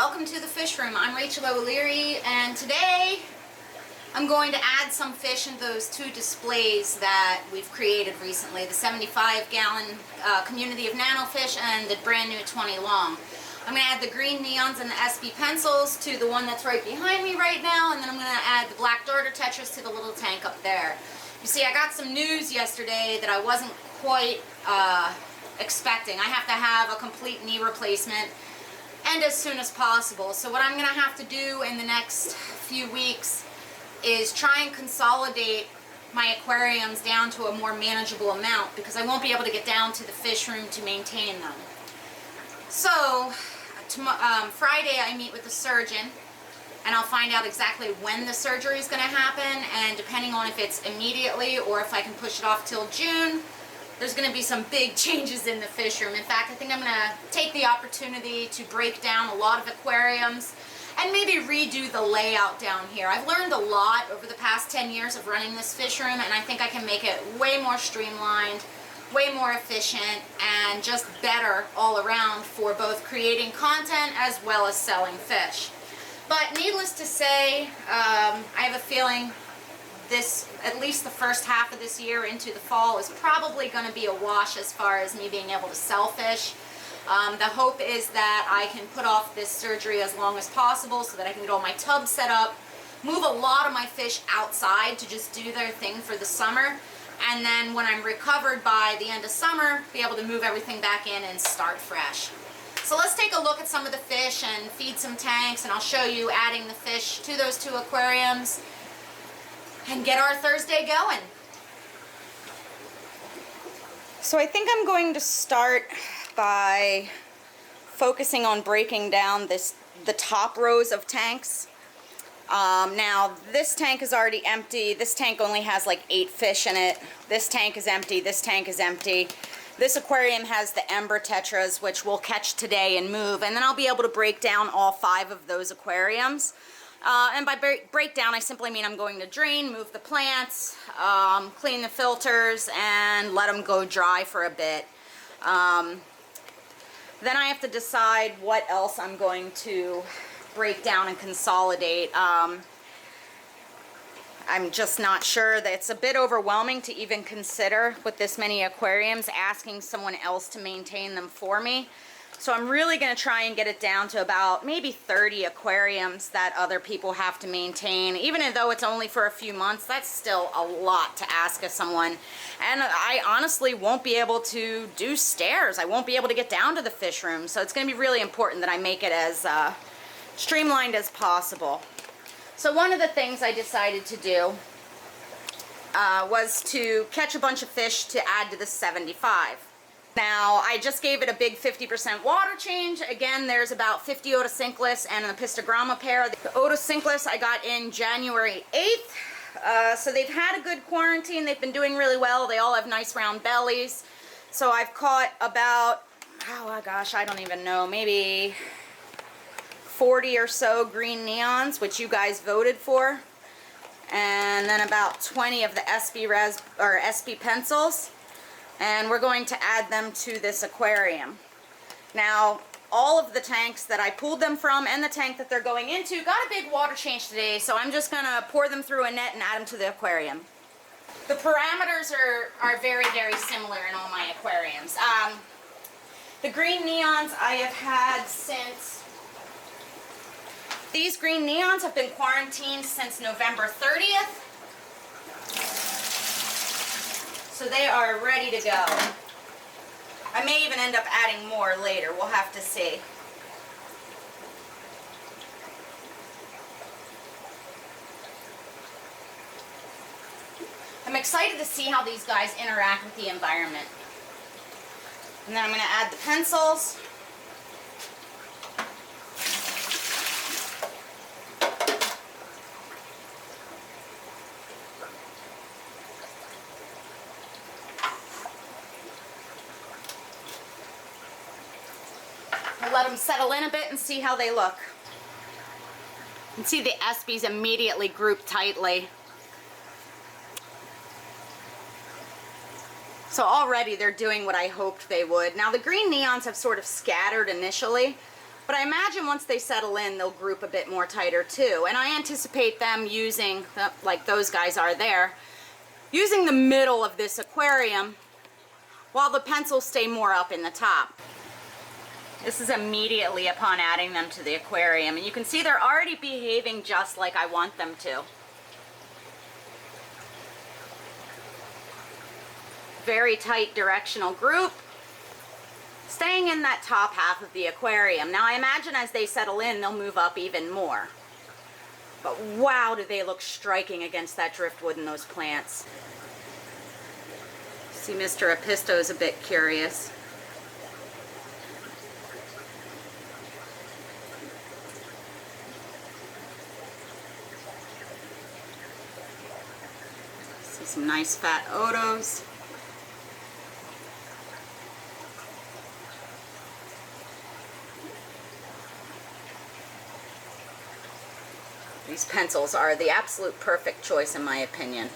welcome to the Fish Room. I'm Rachel O'Leary, and today I'm going to add some fish into those two displays that we've created recently, the 75-gallon community of nanofish and the brand new 20 long. I'm going to add the green neons and the SP pencils to the one that's right behind me right now, and then I'm going to add the black darter tetras to the little tank up there. You see, I got some news yesterday that I wasn't quite expecting. I have to have a complete knee replacement, and as soon as possible. So what I'm going to have to do in the next few weeks is try and consolidate my aquariums down to a more manageable amount, because I won't be able to get down to the fish room to maintain them. So Friday I meet with the surgeon, and I'll find out exactly when the surgery is going to happen, and depending on if it's immediately or if I can push it off till June, there's going to be some big changes in the fish room. In fact, I think I'm going to take the opportunity to break down a lot of aquariums and maybe redo the layout down here. I've learned a lot over the past 10 years of running this fish room, and I think I can make it way more streamlined, way more efficient, and just better all around for both creating content as well as selling fish. But needless to say, I have a feeling this, at least the first half of this year into the fall, is probably going to be a wash as far as me being able to sell fish. The hope is that I can put off this surgery as long as possible so that I can get all my tubs set up, move a lot of my fish outside to just do their thing for the summer, and then when I'm recovered by the end of summer, be able to move everything back in and start fresh. So let's take a look at some of the fish and feed some tanks, and I'll show you adding the fish to those two aquariums and get our Thursday going. So I think I'm going to start by focusing on breaking down the top rows of tanks. Now this tank is already empty. This tank only has like 8 fish in it. This tank is empty. This tank is empty. This aquarium has the ember tetras, which we'll catch today and move, and then I'll be able to break down all 5 of those aquariums. And by breakdown, I simply mean I'm going to drain, move the plants, clean the filters, and let them go dry for a bit. Then I have to decide what else I'm going to break down and consolidate. I'm just not sure. That it's a bit overwhelming to even consider with this many aquariums, asking someone else to maintain them for me. So I'm really going to try and get it down to about maybe 30 aquariums that other people have to maintain. Even though it's only for a few months, that's still a lot to ask of someone. And I honestly won't be able to do stairs. I won't be able to get down to the fish room. So it's going to be really important that I make it as streamlined as possible. So one of the things I decided to do was to catch a bunch of fish to add to the 75. Now, I just gave it a big 50% water change. Again, there's about 50 otocinclus and an apistogramma pair. The otocinclus I got in January 8th. So they've had a good quarantine. They've been doing really well. They all have nice round bellies. So I've caught about, oh gosh, I don't even know, maybe 40 or so green neons, which you guys voted for. And then about 20 of the SP pencils. And we're going to add them to this aquarium. Now, all of the tanks that I pulled them from and the tank that they're going into got a big water change today, so I'm just going to pour them through a net and add them to the aquarium. The parameters are very, very similar in all my aquariums. The green neons I have had since... These green neons have been quarantined since November 30th. So they are ready to go. I may even end up adding more later. We'll have to see. I'm excited to see how these guys interact with the environment. And then I'm going to add the pencils. Let them settle in a bit and see how they look. You can see the ESPYs immediately grouped tightly. So already they're doing what I hoped they would. Now the green neons have sort of scattered initially, But I imagine once they settle in, they'll group a bit more tighter too. And I anticipate them using, like those guys are there, using the middle of this aquarium while the pencils stay more up in the top. This is immediately upon adding them to the aquarium. And you can see they're already behaving just like I want them to. Very tight directional group, staying in that top half of the aquarium. Now I imagine as they settle in, they'll move up even more. But wow, do they look striking against that driftwood and those plants. See, Mr. Episto's a bit curious. See some nice fat odos. These pencils are the absolute perfect choice in my opinion.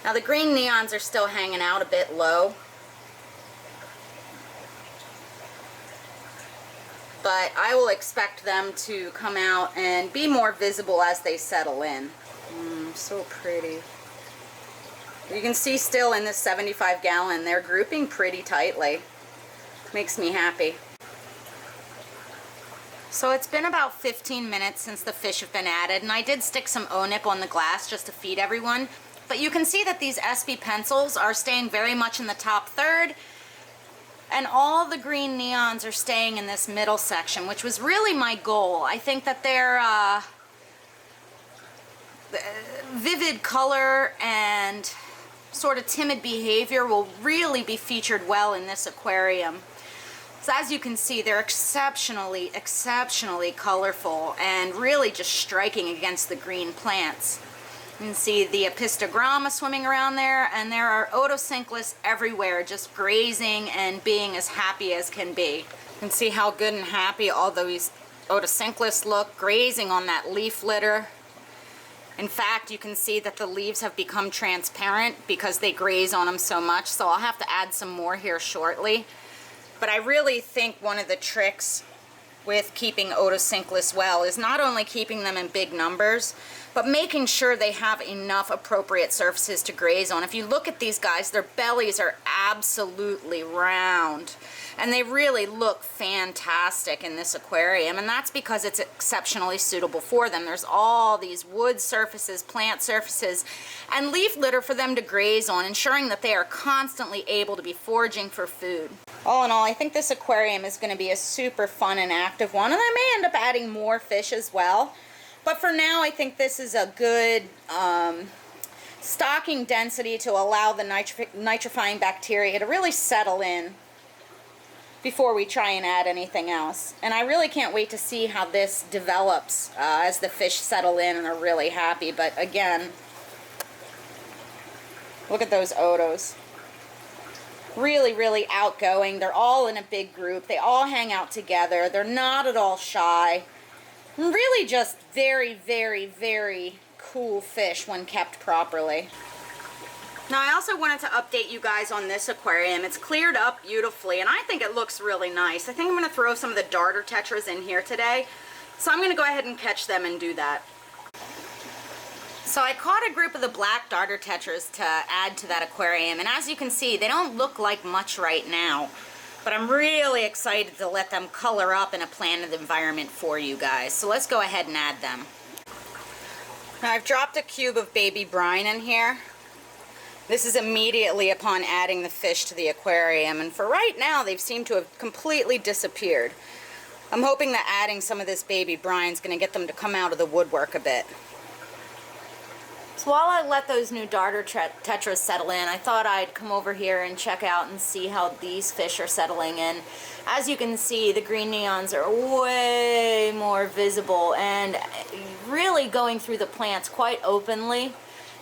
Now the green neons are still hanging out a bit low, but I will expect them to come out and be more visible as they settle in. So pretty. You can see still in this 75 gallon, they're grouping pretty tightly. Makes me happy. So it's been about 15 minutes since the fish have been added, and I did stick some O-nip on the glass just to feed everyone. But you can see that these SB pencils are staying very much in the top third, and all the green neons are staying in this middle section, which was really my goal. I think that their vivid color and sort of timid behavior will really be featured well in this aquarium. So as you can see, they're exceptionally colorful and really just striking against the green plants. You can see the Epistogramma swimming around there, and there are Otocinclus everywhere, just grazing and being as happy as can be. You can see how good and happy all those Otocinclus look, grazing on that leaf litter. In fact, you can see that the leaves have become transparent because they graze on them so much, so I'll have to add some more here shortly. But I really think one of the tricks with keeping Otocinclus well is not only keeping them in big numbers, but making sure they have enough appropriate surfaces to graze on. If you look at these guys, their bellies are absolutely round, and they really look fantastic in this aquarium, and that's because it's exceptionally suitable for them. There's all these wood surfaces, plant surfaces, and leaf litter for them to graze on, ensuring that they are constantly able to be foraging for food. All in all, I think this aquarium is going to be a super fun and active one, and I may end up adding more fish as well. But for now, I think this is a good stocking density to allow the nitrifying bacteria to really settle in before we try and add anything else. And I really can't wait to see how this develops as the fish settle in and are really happy. But again, look at those odos. Really outgoing. They're all in a big group. They all hang out together. They're not at all shy. Really just very cool fish when kept properly. Now I also wanted to update you guys on this aquarium. It's cleared up beautifully and I think it looks really nice. I think I'm going to throw some of the darter tetras in here today. So I'm going to go ahead and catch them and do that. So I caught a group of the black darter tetras to add to that aquarium, and as you can see, they don't look like much right now, but I'm really excited to let them color up in a planted environment for you guys. So let's go ahead and add them. Now I've dropped a cube of baby brine in here. This is immediately upon adding the fish to the aquarium, and for right now they've seemed to have completely disappeared. I'm hoping that adding some of this baby brine is going to get them to come out of the woodwork a bit. So while I let those new darter tetras settle in, I thought I'd come over here and check out and see how these fish are settling in. As you can see, the green neons are way more visible and really going through the plants quite openly.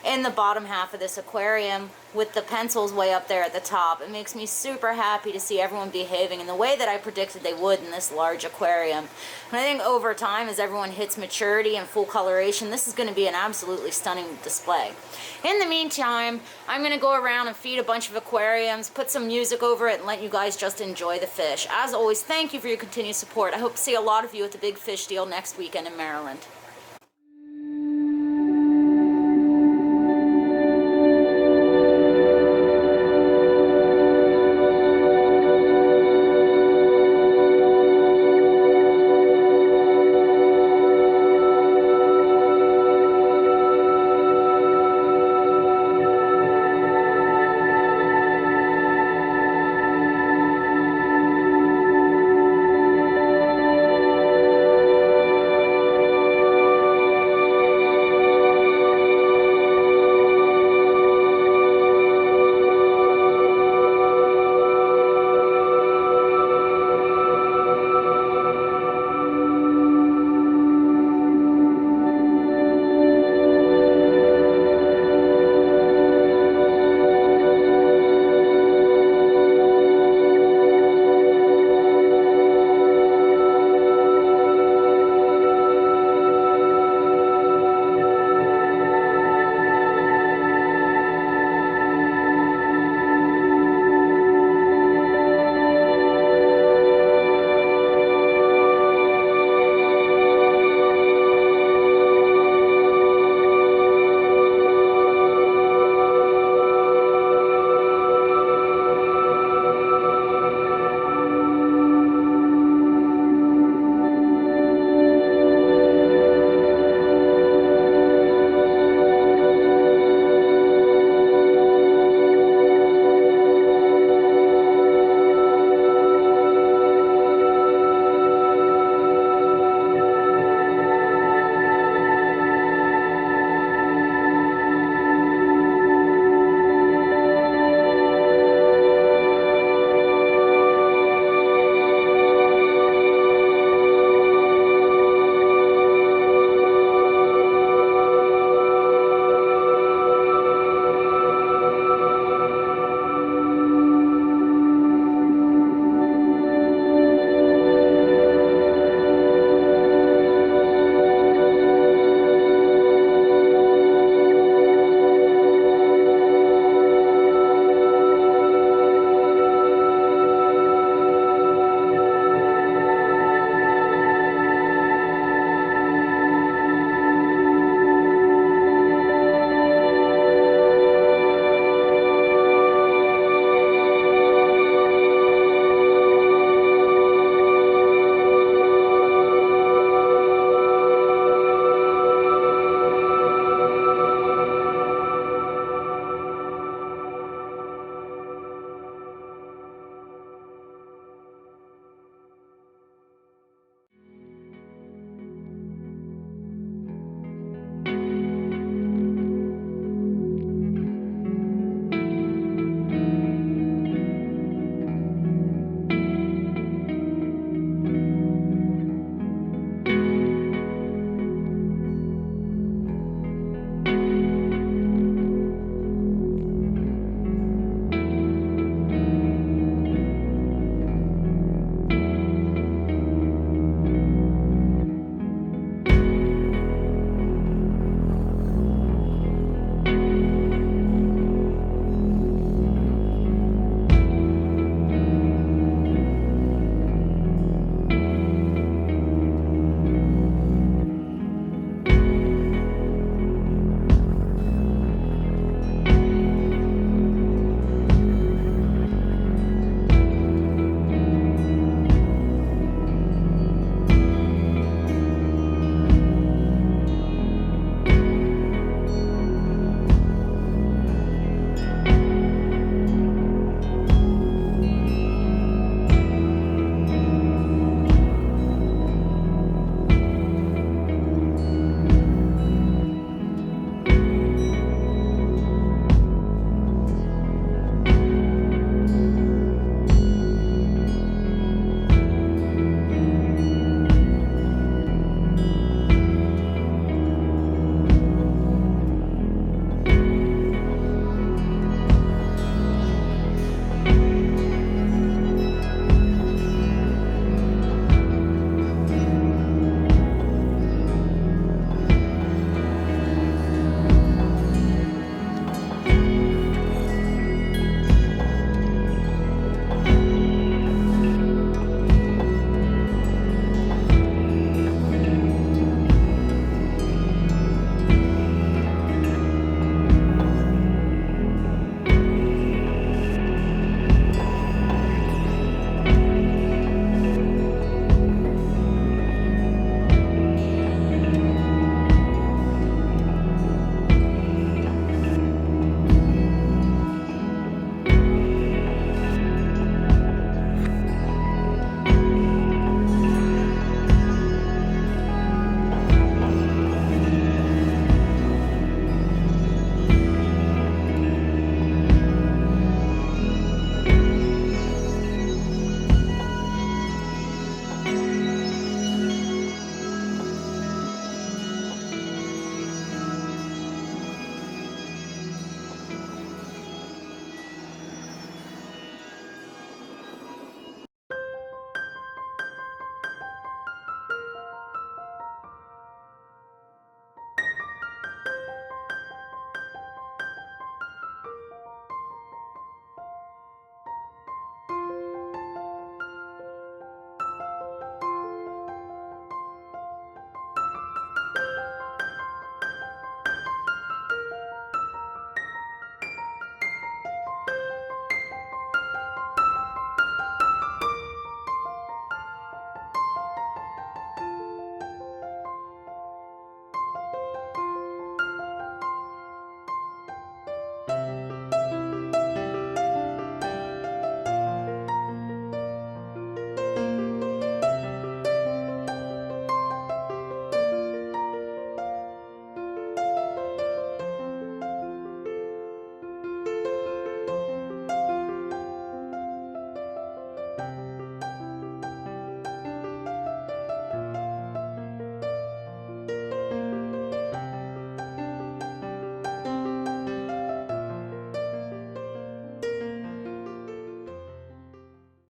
in the bottom half of this aquarium with the pencils way up there at the top. It makes me super happy to see everyone behaving in the way that I predicted they would in this large aquarium. And I think over time, as everyone hits maturity and full coloration, this is going to be an absolutely stunning display. In the meantime, I'm going to go around and feed a bunch of aquariums, put some music over it, and let you guys just enjoy the fish. As always, thank you for your continued support. I hope to see a lot of you at the Big Fish Deal next weekend in Maryland.